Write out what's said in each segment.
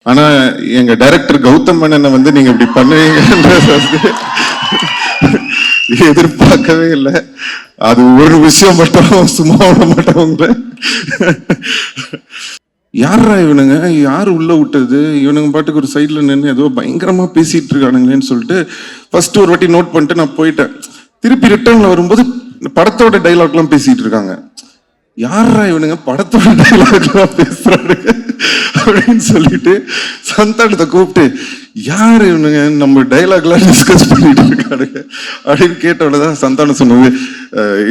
ஆனா எங்க டைரக்டர் கௌதம் மேனனை வந்து நீங்க இப்படி பண்ணுவீங்கன்றது வந்து எதிர்பார்க்கவே இல்லை. அது ஒரு விஷயம் மட்டும் சும்மா விட மாட்டவங்க. யாரா இவனுங்க, யாரு உள்ள விட்டது, இவனுங்க பாட்டுக்கு ஒரு சைட்ல நின்று ஏதோ பயங்கரமா பேசிட்டு இருக்கானுங்களேன்னு சொல்லிட்டு ஃபர்ஸ்ட் ஒரு வாட்டி நோட் பண்ணிட்டு நான் போயிட்டேன். திருப்பி ரிட்டர்ன்ல வரும்போது படத்தோட டைலாக் எல்லாம் பேசிட்டு இருக்காங்க. யாரா இவனுங்க படத்தோட டைலாக் எல்லாம் பேசுறானுங்க அப்படின்னு சொல்லிட்டு சந்தானத்தை கூப்பிட்டு, யாரு இவனுங்க நம்ம டைலாக் எல்லாம் டிஸ்கஸ் பண்ணிட்டு இருக்கானுங்க அப்படின்னு கேட்டோடதான் சந்தானம் சொன்னது,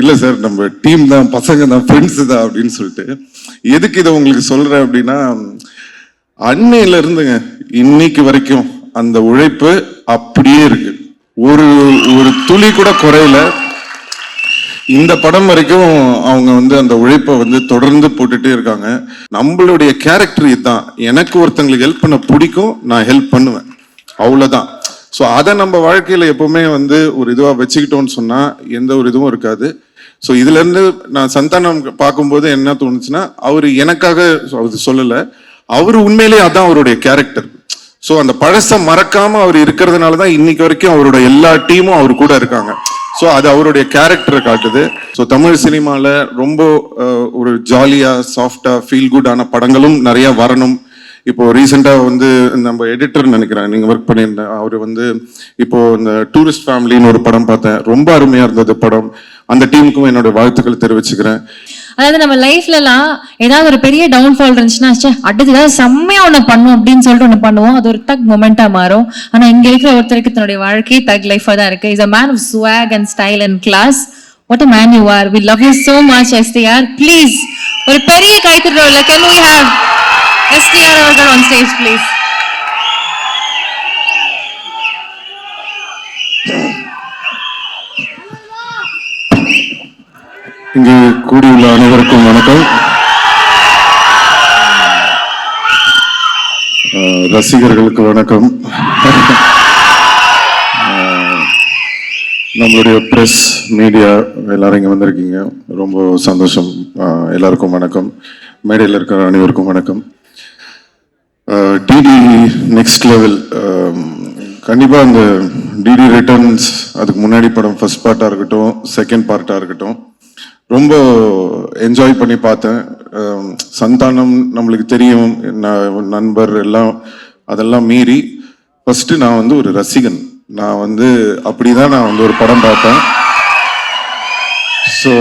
இல்ல சார் நம்ம டீம் தான், பசங்க தான், ஃப்ரெண்ட்ஸ் தான் அப்படின்னு சொல்லிட்டு. எதுக்கு இதை உங்களுக்கு சொல்றேன் அப்படின்னா, அன்னையில இருந்துங்க இன்னைக்கு வரைக்கும் அந்த உழைப்பு அப்படியே இருக்கு. ஒரு ஒரு துளி கூட குறையல. இந்த படம் வரைக்கும் அவங்க வந்து அந்த உழைப்பை வந்து தொடர்ந்து போட்டுட்டே இருக்காங்க. நம்மளுடைய கேரக்டர் இதுதான். எனக்கு ஒருத்தங்களுக்கு ஹெல்ப் பண்ண பிடிக்கும், நான் ஹெல்ப் பண்ணுவேன், அவ்வளவுதான். ஸோ அதை நம்ம வாழ்க்கையில எப்பவுமே வந்து ஒரு இதுவா வச்சுக்கிட்டோம்னு சொன்னா எந்த ஒரு இதுவும் இருக்காது. ஸோ இதுல இருந்து நான் சந்தானம் பார்க்கும்போது என்ன தோணுச்சுன்னா, அவரு எனக்காக அது சொல்லல, அவரு உண்மையிலேயே அதான் அவருடைய கேரக்டர். ஸோ அந்த பழசை மறக்காம அவர் இருக்கிறதுனாலதான் இன்னைக்கு வரைக்கும் அவரோட எல்லா டீமும் அவர் கூட இருக்காங்க. ஸோ அது அவருடைய கேரக்டரை காட்டுது. ஸோ தமிழ் சினிமாவில் ரொம்ப ஒரு ஜாலியா சாஃப்டா ஃபீல் குட் ஆன படங்களும் நிறைய வரணும். இப்போ ரீசெண்டா வந்து நம்ம எடிட்டர் நினைக்கிறேன் நீங்க ஒர்க் பண்ணியிருந்தேன், அவர் வந்து இப்போ இந்த டூரிஸ்ட் ஃபேமிலின்னு ஒரு படம் பார்த்தேன், ரொம்ப அருமையா இருந்தது படம். அந்த டீமுக்கும் என்னோட வாழ்த்துக்கள் தெரிவிச்சுக்கிறேன். அதாவது நம்ம லைஃப்லலாம் ஏதாவது ஒரு பெரிய டவுன்ஃபால் இருந்துச்சுன்னா, அடுத்து ஏதாவது செம்மையா ஒண்ணு பண்ணும் அப்படின்னு சொல்லிட்டு ஒண்ணு பண்ணுவோம், அது ஒரு தக் மொமெண்டா மாறும். ஆனா இங்க இருக்கிற ஒருத்தருக்கு தன்னுடைய வாழ்க்கை தக் லைஃபா தான் இருக்கு. Is a man of swag and style and class. What a man you are. We love you so much, STR. Please ஒரு பெரிய கைத்தட்டல். Can we have STR அவர்கள் on stage please? இங்கு கூடியுள்ள அனைவருக்கும் வணக்கம். ரசிகர்களுக்கு வணக்கம். நம்மளுடைய பிரஸ் மீடியா எல்லாரும் இங்க வந்திருக்கீங்க, ரொம்ப சந்தோஷம். எல்லாருக்கும் வணக்கம். மேடையில் இருக்கிற அனைவருக்கும் வணக்கம். டிடி நெக்ஸ்ட் லெவல், கண்டிப்பா அந்த டிடி ரிட்டர்ன்ஸ், அதுக்கு முன்னாடி படம் ஃபர்ஸ்ட் பார்ட்டா இருக்கட்டும், செகண்ட் பார்ட்டா இருக்கட்டும், ரொம்ப என்ஜாய் பண்ணி பார்த்தேன். சந்தானம் நம்மளுக்கு தெரியும், நண்பர் எல்லாம், அதெல்லாம் மீறி ஃபர்ஸ்ட் நான் வந்து ஒரு ரசிகன். நான் வந்து அப்படிதான் நான் வந்து ஒரு படம் பார்த்தேன். ஸோ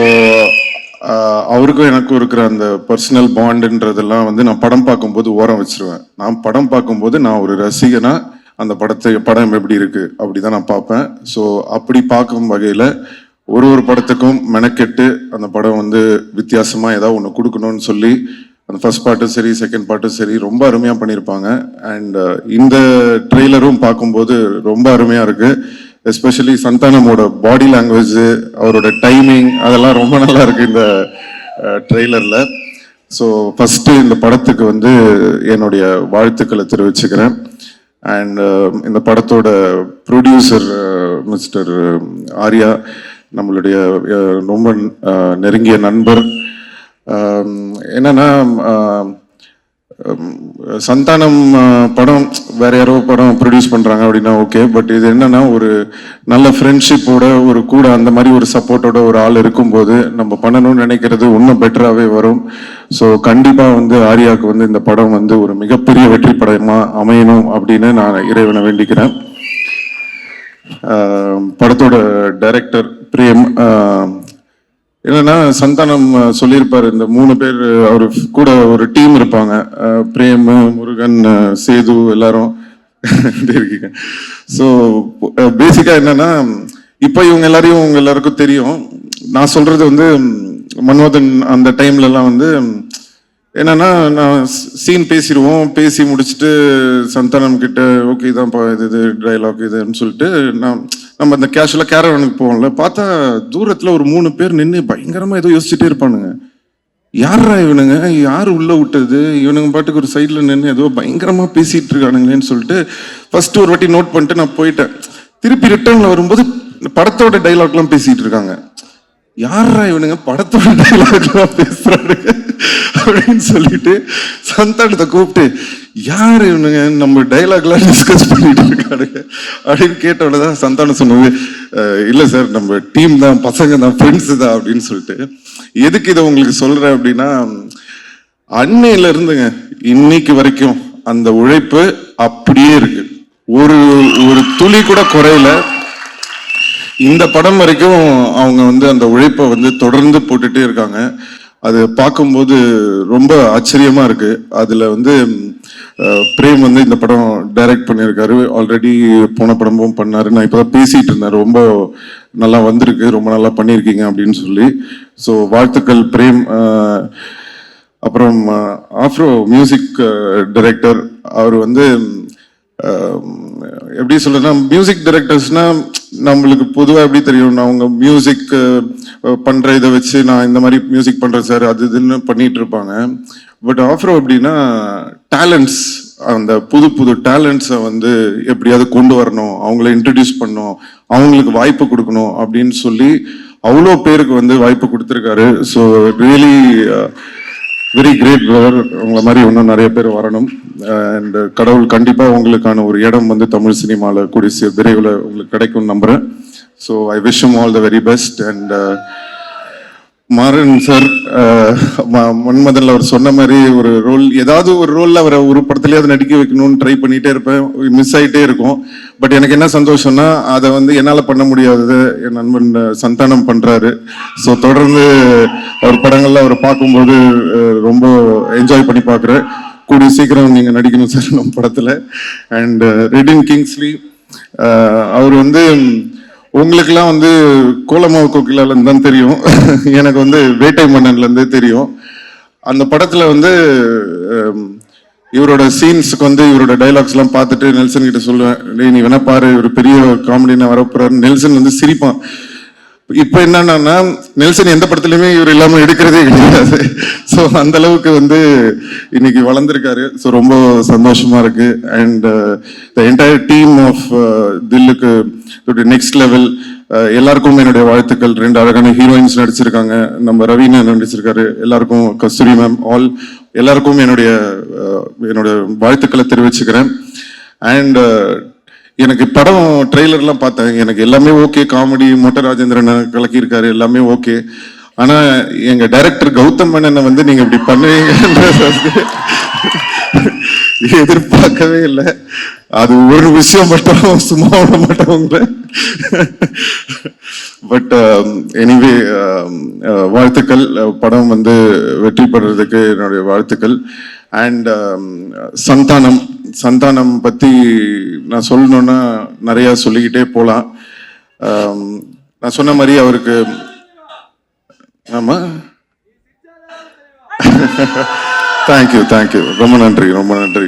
அவருக்கும் எனக்கும் இருக்கிற அந்த பர்சனல் பாண்டுன்றதெல்லாம் வந்து நான் படம் பார்க்கும்போது ஓரம் வச்சிருவேன். நான் படம் பார்க்கும்போது நான் ஒரு ரசிகனா அந்த படம் எப்படி இருக்கு அப்படிதான் நான் பார்ப்பேன். ஸோ அப்படி பார்க்கும் வகையில ஒரு படத்துக்கும் மெனக்கெட்டு அந்த படம் வந்து வித்தியாசமா ஏதாவது ஒன்று கொடுக்கணும்னு சொல்லி அந்த ஃபர்ஸ்ட் பார்ட்டும் சரி செகண்ட் பார்ட்டும் சரி ரொம்ப அருமையா பண்ணியிருப்பாங்க. அண்ட் இந்த ட்ரெய்லரும் பார்க்கும்போது ரொம்ப அருமையா இருக்கு. எஸ்பெஷலி சந்தானமோட பாடி லாங்குவேஜ், அவரோட டைமிங், அதெல்லாம் ரொம்ப நல்லா இருக்கு இந்த ட்ரெய்லர்ல. ஸோ ஃபர்ஸ்ட் இந்த படத்துக்கு வந்து என்னுடைய வாழ்த்துக்களை தெரிவிச்சுக்கிறேன். அண்ட் இந்த படத்தோட ப்ரொடியூசர் மிஸ்டர் ஆர்யா, நம்மளுடைய ரொம்ப நெருங்கிய நண்பர். என்னன்னா, சந்தானம் படம் வேற யாரோ படம் ப்ரொடியூஸ் பண்றாங்க அப்படின்னா ஓகே, பட் இது என்னன்னா ஒரு நல்ல ஃப்ரெண்ட்ஷிப்போட ஒரு கூட அந்த மாதிரி ஒரு சப்போர்ட்டோட ஒரு ஆள் இருக்கும்போது நம்ம பண்ணணும்னு நினைக்கிறது இன்னும் பெட்டராகவே வரும். ஸோ கண்டிப்பா வந்து ஆர்யாவுக்கு வந்து இந்த படம் வந்து ஒரு மிகப்பெரிய வெற்றி படமா அமையணும் அப்படின்னு நான் இறைவனை வேண்டிக்கிறேன். படத்தோட டைரக்டர் பிரேம், என்னன்னா சந்தானம் சொல்லியிருப்பாரு, இந்த 3 பேர் அவர் கூட ஒரு டீம் இருப்பாங்க, பிரேம், முருகன், சேது, எல்லாரும் இருக்கீங்க. ஸோ பேசிக்கா என்னன்னா, இப்போ இவங்க எல்லாரையும் உங்க எல்லாருக்கும் தெரியும். நான் சொல்றது வந்து மன்மதன் அந்த டைம்ல எல்லாம் வந்து என்னன்னா, நான் சீன் பேசிடுவோம், பேசி முடிச்சுட்டு சந்தானம் கிட்ட ஓகே இதான்ப்பா இது டைலாக் இதுன்னு சொல்லிட்டு நம்ம அந்த கேஷுவலா கேரவனுக்கு போவோம்ல, பார்த்தா தூரத்துல ஒரு 3 பேர் நின்று பயங்கரமா ஏதோ யோசிச்சுட்டே இருப்பானுங்க. யாரா இவனுங்க, யாரு உள்ள விட்டது, இவனுங்க பாட்டுக்கு ஒரு சைட்ல நின்று ஏதோ பயங்கரமா பேசிட்டு இருக்கானுங்களேன்னு சொல்லிட்டு ஃபர்ஸ்ட் ஒரு வாட்டி நோட் பண்ணிட்டு நான் போயிட்டேன். திருப்பி ரிட்டர்ன்ல வரும்போது படத்தோட டைலாக் எல்லாம் பேசிட்டு இருக்காங்க. யாரா இவனுங்க படத்தோட டைலாக்லாம் பேசுறானுங்க அப்படின்னு சொல்லிட்டு சந்தானத்தை கூப்பிட்டு யார் இவனுங்க நம்ம டைலாக்லாம் டிஸ்கஸ் பண்ணிட்டு இருக்கானுங்க அப்படின்னு கேட்டோட தான் சந்தானம் சொன்னது இல்லை சார் நம்ம டீம் தான், பசங்க தான், ஃப்ரெண்ட்ஸு தான் அப்படின்னு சொல்லிட்டு. எதுக்கு இதை உங்களுக்கு சொல்றேன் அப்படின்னா, அன்னையில இருந்துங்க இன்னைக்கு வரைக்கும் அந்த உழைப்பு அப்படியே இருக்கு, ஒரு ஒரு துளி கூட குறையல. இந்த படம் வரைக்கும் அவங்க வந்து அந்த உழைப்பை வந்து தொடர்ந்து போட்டுட்டே இருக்காங்க. அது பார்க்கும்போது ரொம்ப ஆச்சரியமா இருக்கு. அதுல வந்து பிரேம் வந்து இந்த படம் டைரக்ட் பண்ணியிருக்காரு, ஆல்ரெடி போன படமும் பண்ணாரு. நான் இப்பதான் பேசிட்டு இருந்தேன், ரொம்ப நல்லா வந்திருக்கு, ரொம்ப நல்லா பண்ணியிருக்கீங்க அப்படின்னு சொல்லி. ஸோ வாழ்த்துக்கள் பிரேம். அப்புறம் ஆஃப்ரோ மியூசிக் டைரக்டர், அவர் வந்து எப்படி சொல்றேன்னா, மியூசிக் டைரக்டர்ஸ்னா நம்மளுக்கு பொதுவாக எப்படி தெரியும், அவங்க மியூசிக் பண்ற இதை வச்சு நான் இந்த மாதிரி மியூசிக் பண்றேன் சார் அது இதுன்னு பண்ணிட்டு இருப்பாங்க. பட் ஆஃப்ரோ அப்படின்னா டேலண்ட்ஸ், அந்த புது புது டேலண்ட்ஸை வந்து எப்படியாவது கொண்டு வரணும், அவங்கள இன்ட்ரடியூஸ் பண்ணணும், அவங்களுக்கு வாய்ப்பு கொடுக்கணும் அப்படின்னு சொல்லி அவ்வளோ பேருக்கு வந்து வாய்ப்பு கொடுத்துருக்காரு. So really very great brother. உங்களை மாதிரி இன்னும் நிறைய பேர் வரணும். அண்ட் கடவுள் கண்டிப்பாக உங்களுக்கான ஒரு இடம் வந்து தமிழ் சினிமாவில் கூடிய விரைவில் உங்களுக்கு கிடைக்கும்னு நம்புகிறேன். So I wish you all the very best. And Maran sir, மன்மதன்ல அவர் சொன்ன மாதிரி ஒரு ரோல், ஏதாவது ஒரு ரோல்ல அவரை ஒரு படத்துலயாவது நடிக்க வைக்கணும்னு ட்ரை பண்ணிட்டே இருப்பேன், மிஸ் ஆகிட்டே இருக்கும். பட் எனக்கு என்ன சந்தோஷம்னா, அதை வந்து என்னால் பண்ண முடியாதது என் நண்பன் சந்தானம் பண்றாரு. ஸோ தொடர்ந்து அவர் படங்கள்ல அவரை பார்க்கும்போது ரொம்ப என்ஜாய் பண்ணி பார்க்குறேன். கூடிய சீக்கிரம் நீங்க நடிக்கணும் சார் நம்ம படத்துல. அண்ட் ரெடின் கிங்ஸ்லி, அவர் வந்து உங்களுக்கெல்லாம் வந்து கோலமாவு கோகிலால இருந்து தான் தெரியும், எனக்கு வந்து வேட்டை மன்னன்ல இருந்தே தெரியும். அந்த படத்துல வந்து இவரோட சீன்ஸுக்கு வந்து இவரோட டைலாக்ஸ் எல்லாம் பார்த்துட்டு நெல்சன் கிட்ட சொல்லுவேன், நீ வேணா பாரு இவர் பெரிய காமெடினா வரப்போறாரு. நெல்சன் வந்து சிரிப்பான். இப்ப என்னன்னா, நெல்சன் எந்த படத்துலயுமே இவர் இல்லாம எடுக்கிறதே கிடையாது. ஸோ அந்த அளவுக்கு வந்து இன்னைக்கு வளர்ந்துருக்காரு. ஸோ ரொம்ப சந்தோஷமா இருக்கு. And the entire team of தில்லுக்கு நெக்ஸ்ட் லெவல் எல்லாருக்கும் என்னுடைய வாழ்த்துக்கள். 2 அழகான ஹீரோயின்ஸ் நடிச்சிருக்காங்க, நம்ம ரவீனா நடிச்சிருக்காரு, எல்லாருக்கும் கஸ்தூரி மேம், ஆல் எல்லாருக்கும் என்னுடைய வாழ்த்துக்களை தெரிவிச்சுக்கிறேன். அண்ட் எனக்கு படம் ட்ரெய்லர்லாம் பார்த்தேன், எனக்கு எல்லாமே ஓகே, காமெடி மொட்டை ராஜேந்திரன் கலக்கியிருக்காரு, எல்லாமே ஓகே. ஆனா எங்க டைரக்டர் கௌதம் மேனனை வந்து நீங்க இப்படி பண்ணுவீங்கன்றது வந்து எதிர்பார்க்கவே இல்லை. அது ஒரு விஷயம் மட்டும் சும்மா விட மாட்டவங்கள. பட் எனிவே வாழ்த்துக்கள், படம் வந்து வெற்றி பெறுறதுக்கு என்னுடைய வாழ்த்துக்கள். அண்ட் சந்தானம் பத்தி நான் சொல்லணும்னா நிறைய சொல்லிக்கிட்டே போலாம். நான் சொன்ன மாதிரி அவருக்கு ஆமா தேங்க்யூ ரொம்ப நன்றி.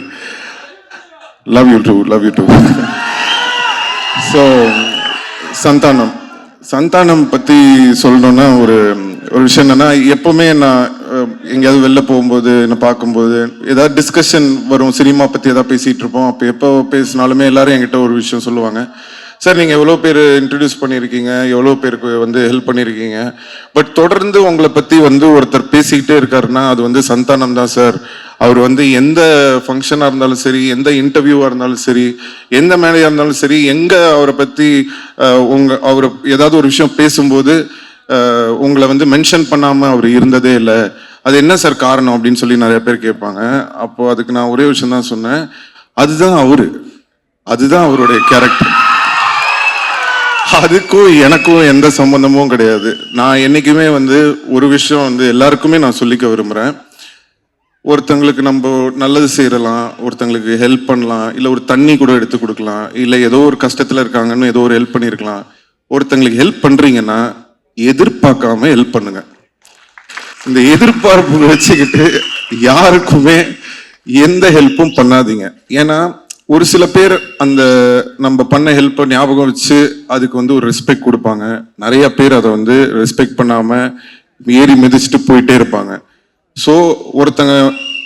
Love you too. So Santhanam பத்தி சொல்லணும்னா ஒரு விஷயம் என்னன்னா, எப்பவுமே நான் எங்கேயாவது வெளில போகும்போது என்ன பார்க்கும்போது ஏதாவது டிஸ்கஷன் வரும், சினிமா பத்தி ஏதாவது பேசிட்டு இருப்போம். அப்போ எப்போ பேசினாலுமே எல்லாரும் என்கிட்ட ஒரு விஷயம் சொல்லுவாங்க, சார் நீங்கள் எவ்வளோ பேர் இன்ட்ரடியூஸ் பண்ணியிருக்கீங்க, எவ்வளோ பேருக்கு வந்து ஹெல்ப் பண்ணியிருக்கீங்க, பட் தொடர்ந்து உங்களை பற்றி வந்து ஒருத்தர் பேசிக்கிட்டே இருக்காருன்னா அது வந்து சந்தானம் தான் சார். அவர் வந்து எந்த ஃபங்க்ஷனாக இருந்தாலும் சரி, எந்த இன்டர்வியூவாக இருந்தாலும் சரி, எந்த மேடையாக இருந்தாலும் சரி, எங்கே அவரை பற்றி அவர் ஏதாவது ஒரு விஷயம் பேசும்போது உங்களை வந்து மென்ஷன் பண்ணாமல் அவர் இருந்ததே இல்லை. அது என்ன சார் காரணம் அப்படின்னு சொல்லி நிறைய பேர் கேட்பாங்க. அப்போ அதுக்கு நான் ஒரே விஷயம் தான் சொன்னேன், அதுதான் அவருடைய கேரக்டர். அதுக்கும் எனக்கும் எந்த சம்பந்தமும் கிடையாது. நான் என்னைக்குமே வந்து ஒரு விஷயம் வந்து எல்லாருக்குமே நான் சொல்லிக்க விரும்புகிறேன், ஒருத்தங்களுக்கு நம்ம நல்லது செய்யலாம், ஒருத்தங்களுக்கு ஹெல்ப் பண்ணலாம், இல்லை ஒரு தண்ணி கூட எடுத்து கொடுக்கலாம், இல்லை ஏதோ ஒரு கஷ்டத்தில் இருக்காங்கன்னு ஏதோ ஒரு ஹெல்ப் பண்ணியிருக்கலாம். ஒருத்தங்களுக்கு ஹெல்ப் பண்ணுறீங்கன்னா எதிர்பார்க்காம ஹெல்ப் பண்ணுங்க. இந்த எதிர்பார்ப்பு வச்சுக்கிட்டு யாருக்குமே எந்த ஹெல்ப்பும் பண்ணாதீங்க. ஏன்னா ஒரு சில பேர் அந்த நம்ம பண்ண ஹெல்ப்பை ஞாபகம் வச்சு அதுக்கு வந்து ஒரு ரெஸ்பெக்ட் கொடுப்பாங்க. நிறைய பேர் அதை வந்து ரெஸ்பெக்ட் பண்ணாம ஏறி மிதிச்சுட்டு போயிட்டே இருப்பாங்க. ஸோ ஒருத்தங்க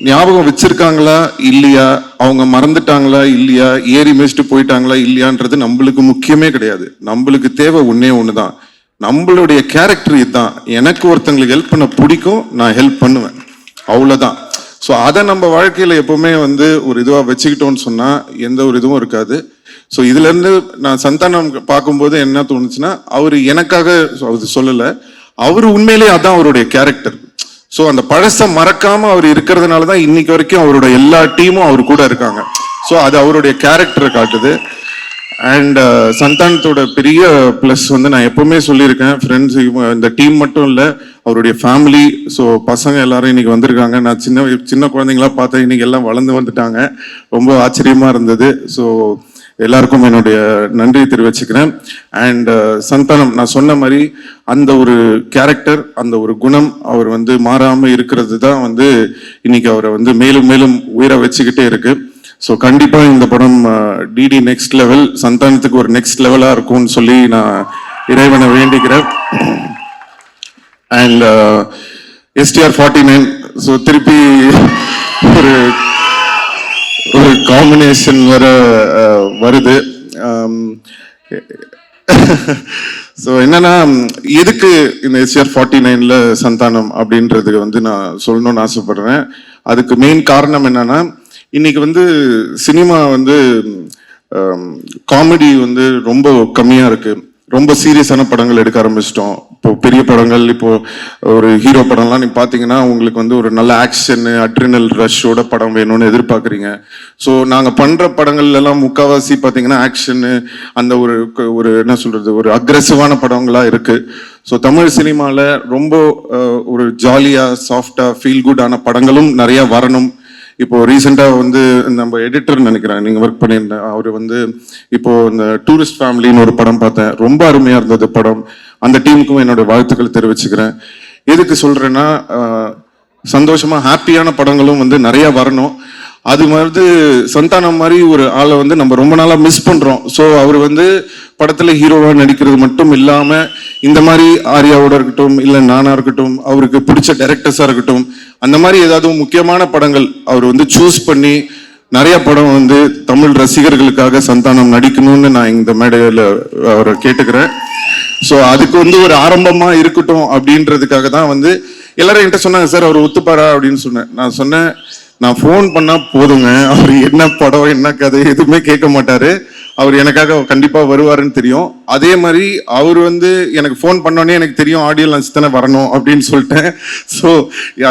ஞாபகம் வச்சிருக்காங்களா இல்லையா, அவங்க மறந்துட்டாங்களா இல்லையா, ஏறி மிதிச்சுட்டு போயிட்டாங்களா இல்லையான்றது நம்மளுக்கு முக்கியமே கிடையாது. நம்மளுக்கு தேவை ஒன்னே ஒண்ணுதான், நம்மளுடைய கேரக்டர் இதுதான். எனக்கு ஒருத்தங்களுக்கு ஹெல்ப் பண்ண பிடிக்கும், நான் ஹெல்ப் பண்ணுவேன், அவ்வளோதான். ஸோ அதை நம்ம வாழ்க்கையில் எப்பவுமே வந்து ஒரு இதுவாக வச்சுக்கிட்டோம்னு சொன்னால் எந்த ஒரு இதுவும் இருக்காது. ஸோ இதுலேருந்து நான் சந்தானம் பார்க்கும்போது என்ன தோணுச்சுன்னா, அவர் எனக்காக அது சொல்லலை, அவர் உண்மையிலேயே அதான் அவருடைய கேரக்டர். ஸோ அந்த பழசை மறக்காம அவர் இருக்கிறதுனால தான் இன்னைக்கு வரைக்கும் அவரோட எல்லா டீமும் அவர் கூட இருக்காங்க. ஸோ அது அவருடைய கேரக்டரை காட்டுது. அண்ட் சந்தானத்தோட பெரிய ப்ளஸ் வந்து நான் எப்பவுமே சொல்லியிருக்கேன், ஃப்ரெண்ட்ஸ் இந்த டீம் மட்டும் இல்லை, அவருடைய ஃபேமிலி. ஸோ பசங்க எல்லாரும் இன்னைக்கு வந்திருக்காங்க. நான் சின்ன குழந்தைங்களா பார்த்தேன், இன்னைக்கு எல்லாம் வளர்ந்து வந்துட்டாங்க. ரொம்ப ஆச்சரியமா இருந்தது. ஸோ எல்லாருக்கும் என்னுடைய நன்றியை தெரிவிச்சுக்கிறேன். அண்ட் சந்தானம் நான் சொன்ன மாதிரி அந்த ஒரு கேரக்டர், அந்த ஒரு குணம் அவர் வந்து மாறாம இருக்கிறது தான் வந்து இன்னைக்கு அவரை வந்து மேலும் மேலும் உயர வச்சுக்கிட்டே இருக்கு. ஸோ கண்டிப்பா இந்த படம் டிடி நெக்ஸ்ட் லெவல், சந்தானத்துக்கு ஒரு நெக்ஸ்ட் லெவலா இருக்கும்னு சொல்லி நான் இறைவனை வேண்டிக்கிறேன். அண்ட் STR 49, ஸோ திருப்பி ஒரு ஒரு காம்பினேஷன் வர வருது. ஸோ என்னன்னா, எதுக்கு இந்த STR 49ல சந்தானம் அப்படின்றதுக்கு வந்து நான் சொல்லணும்னு ஆசைப்படுறேன். அதுக்கு மெயின் காரணம் என்னன்னா, இன்னைக்கு வந்து சினிமா வந்து காமெடி வந்து ரொம்ப கம்மியா இருக்கு. ரொம்ப சீரியஸான படங்கள் எடுக்க ஆரம்பிச்சிட்டோம். இப்போ பெரிய படங்கள், இப்போ ஒரு ஹீரோ படம்லாம் நீங்க பாத்தீங்கன்னா உங்களுக்கு வந்து ஒரு நல்ல ஆக்ஷன் அட்ரினல் ரஷ்ஷோட படம் வேணும்னு எதிர்பார்க்குறீங்க. ஸோ நாங்க பண்ற படங்கள்ல எல்லாம் முக்காவாசி பாத்தீங்கன்னா ஆக்ஷனு, அந்த ஒரு ஒரு என்ன சொல்றது, ஒரு அக்ரெசிவான படங்களா இருக்கு. ஸோ தமிழ் சினிமால ரொம்ப ஒரு ஜாலியா சாஃப்டா ஃபீல் குட் ஆன படங்களும் நிறைய வரணும். இப்போ ரீசெண்டா வந்து நம்ம எடிட்டர் நினைக்கிறேன், நீங்க ஒர்க் பண்ணியிருந்தேன், அவர் வந்து இப்போ இந்த டூரிஸ்ட் ஃபேமிலின்னு ஒரு படம் பார்த்தேன், ரொம்ப அருமையா இருந்தது படம். அந்த டீமுக்கும் என்னோட வாழ்த்துக்கள் தெரிவிச்சுக்கிறேன். எதுக்கு சொல்றேன்னா, சந்தோஷமா ஹாப்பியான படங்களும் வந்து நிறைய வரணும். அது மாதிரி சந்தானம் மாதிரி ஒரு ஆளை வந்து நம்ம ரொம்ப நாளா மிஸ் பண்றோம். ஸோ அவர் வந்து படத்துல ஹீரோவா நடிக்கிறது மட்டும் இல்லாம இந்த மாதிரி ஆர்யாவோட இருக்கட்டும், இல்லை நானா இருக்கட்டும், அவருக்கு பிடிச்ச டைரக்டர்ஸா இருக்கட்டும், அந்த மாதிரி ஏதாவது முக்கியமான படங்கள் அவர் வந்து சூஸ் பண்ணி நிறைய படம் வந்து தமிழ் ரசிகர்களுக்காக சந்தானம் நடிக்கணும்னு நான் இந்த மேடையில் அவரை கேட்டுக்கிறேன். ஸோ அதுக்கு வந்து ஒரு ஆரம்பமா இருக்கட்டும் அப்படின்றதுக்காக தான் வந்து எல்லாரும் என்கிட்ட சொன்னாங்க, சார் அவர் ஒத்துப்பாரா அப்படின்னு சொன்னேன். நான் சொன்னேன், நான் ஃபோன் பண்ணா போதுங்க, அவர் என்ன படம் என்ன கதை எதுவுமே கேட்க மாட்டாரு, அவர் எனக்காக கண்டிப்பா வருவாருன்னு தெரியும். அதே மாதிரி அவர் வந்து எனக்கு ஃபோன் பண்ணோடனே எனக்கு தெரியும் ஆடியோ லான்ச் தானே வரணும் அப்படின்னு சொல்லிட்டேன். ஸோ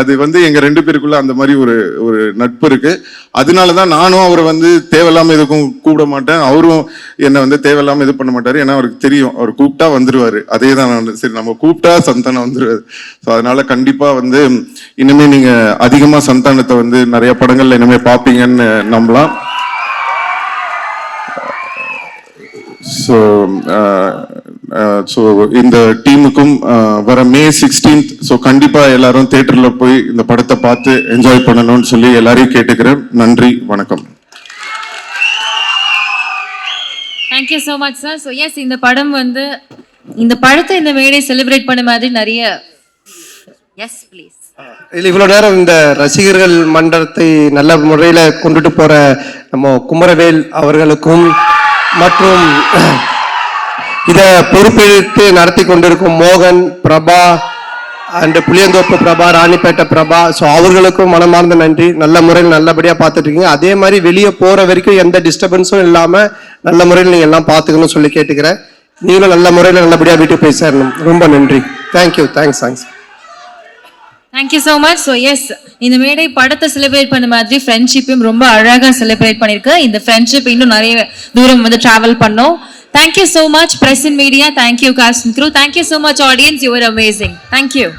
அது வந்து எங்க 2 பேருக்குள்ள அந்த மாதிரி ஒரு ஒரு நட்பு இருக்கு. அதனாலதான் நானும் அவரை வந்து தேவையில்லாம எதுக்கும் கூப்பிட மாட்டேன், அவரும் என்னை வந்து தேவையில்லாம இது பண்ண மாட்டாரு. ஏன்னா அவருக்கு தெரியும் அவர் கூப்பிட்டா வந்துருவாரு. அதே தான் நான் சரி நம்ம கூப்பிட்டா சந்தானம் வந்துருவாரு. ஸோ அதனால கண்டிப்பா வந்து இனிமே நீங்க அதிகமா சந்தானத்தை வந்து நிறைய படங்கள்ல இனிமே பார்ப்பீங்கன்னு நம்பலாம். ஸோ இந்த டீமுக்கும் வர May 16th ஸோ கண்டிப்பா எல்லாரும் தியேட்டர்ல போய் இந்த படத்தை பார்த்து என்ஜாய் பண்ணணும்னு சொல்லி எல்லாரையும் கேட்டுக்கிறேன். நன்றி, வணக்கம். Thank you so much sir. So yes, இந்த படம் வந்து இந்த படத்தை இந்த மேடை செலிப்ரேட் பண்ண மாதிரி நிறைய எஸ் ப்ளீஸ் இல்லை, இவ்வளோ நேரம் இந்த ரசிகர்கள் மன்றத்தை நல்ல முறையில் கொண்டுட்டு போகிற நம்ம குமரவேல் அவர்களுக்கும் மற்றும் இதை பொறுப்பெடுத்து நடத்தி கொண்டிருக்கும் மோகன், பிரபா அண்ட் புளியந்தோப்பு பிரபா, ராணிப்பேட்டை பிரபா, ஸோ அவர்களுக்கும் மனமார்ந்த நன்றி. நல்ல முறையில் நல்லபடியாக பார்த்துட்டு இருக்கீங்க. அதே மாதிரி வெளியே போகிற வரைக்கும் எந்த டிஸ்டர்பன்ஸும் இல்லாமல் நல்ல முறையில் நீங்கள் எல்லாம் பார்த்துக்கணும்னு சொல்லி கேட்டுக்கிறேன். நீங்களும் நல்ல முறையில் நல்லபடியாக வீட்டுக்கு போய் சேரணும். ரொம்ப நன்றி. Thank you. Thanks. Thank you so much. So yes, இந்த மேடை படத்தை செலிப்ரேட் பண்ண மாதிரி ஃப்ரெண்ட்ஷிப்பையும் ரொம்ப அழகாக செலிப்ரேட் பண்ணியிருக்கு. இந்த ஃப்ரெண்ட்ஷிப் இன்னும் நிறைய தூரம் வந்து ட்ராவல் பண்ணோம். Thank you so much press and media. Thank you cast and crew. Thank you so much audience. You are amazing. Thank you.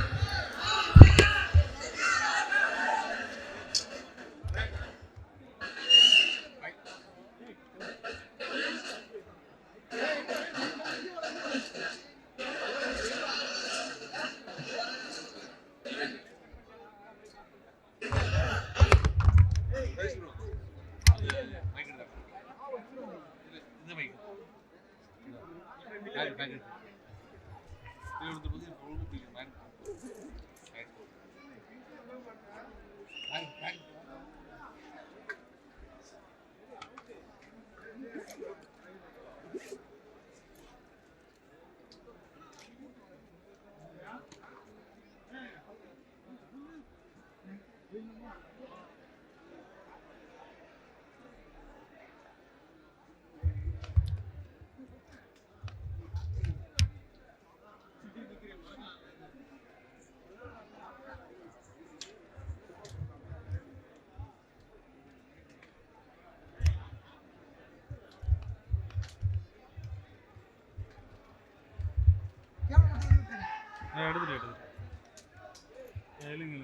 எடுத்துட்டு எழுங்க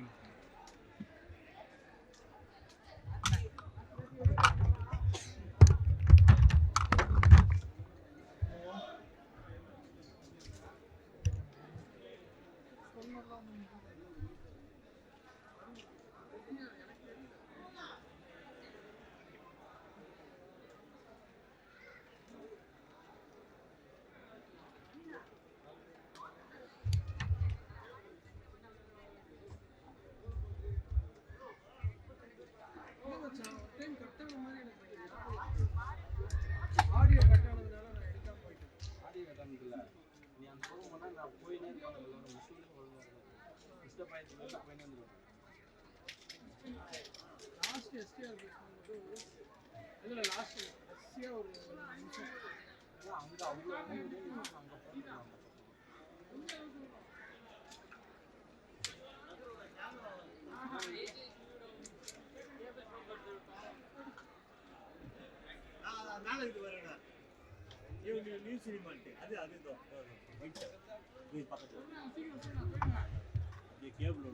நாளைக்கு வரேண்ணா நியூ சினிமா அது பக்கத்தில் கேபிள்